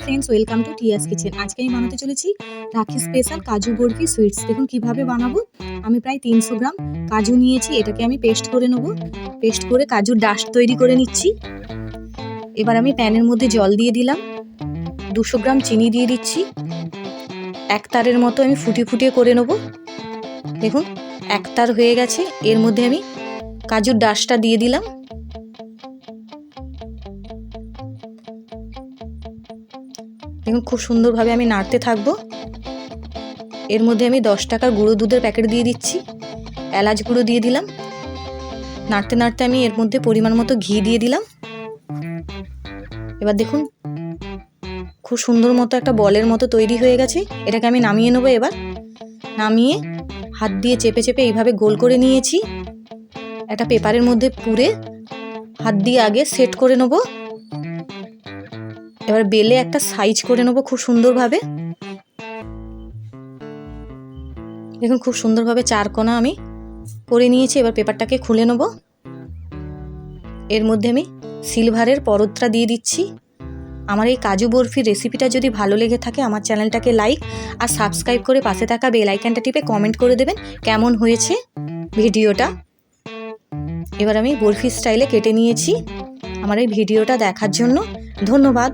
Friends welcome to Tia's kitchen. आज के আমি বানাতে চলেছি রাখি স্পেশাল কাজু বরফি সুইটস। দেখুন কিভাবে বানাবো। আমি প্রায় 300 গ্রাম কাজু নিয়েছি, এটাকে আমি পেস্ট করে নেব। পেস্ট করে কাজুর ডাস্ট তৈরি করে নিচ্ছি। এবার আমি প্যানের মধ্যে জল দিয়ে দিলাম, 200 গ্রাম চিনি দিয়ে দিচ্ছি। এক তারের মতো আমি ফুটিয়ে করে নেব। দেখুন এক তার হয়ে গেছে। এর মধ্যে আমি কাজুর ডাস্টটা দিয়ে দিলাম। দেখুন খুব সুন্দরভাবে আমি নাড়তে থাকবো। এর মধ্যে আমি 10 টাকার গুঁড়ো দুধের প্যাকেট দিয়ে দিচ্ছি, এলাচ গুঁড়ো দিয়ে দিলাম। নাড়তে নাড়তে আমি এর মধ্যে পরিমাণ মতো ঘি দিয়ে দিলাম। এবার দেখুন খুব সুন্দর মতো একটা বলের মতো তৈরি হয়ে গেছে। এটাকে আমি নামিয়ে নেবো। এবার নামিয়ে হাত দিয়ে চেপে চেপে এইভাবে গোল করে নিয়েছি। একটা পেপারের মধ্যে পুরে হাত দিয়ে আগে সেট করে নেবো। এবার বেলে একটা সাইজ করে নেবো খুব সুন্দরভাবে। দেখুন খুব সুন্দরভাবে 4 কোণা আমি করে নিয়েছি। এবার পেপারটাকে খুলে নেব। এর মধ্যে আমি সিলভারের পরতটা দিয়ে দিচ্ছি। আমার এই কাজু বরফির রেসিপিটা যদি ভালো লেগে থাকে আমার চ্যানেলটাকে লাইক আর সাবস্ক্রাইব করে পাশে থাকা বেল আইকনটা টিপে কমেন্ট করে দেবেন কেমন হয়েছে ভিডিওটা। এবার আমি বরফি স্টাইলে কেটে নিয়েছি। আমার এই ভিডিওটা দেখার জন্য ধন্যবাদ।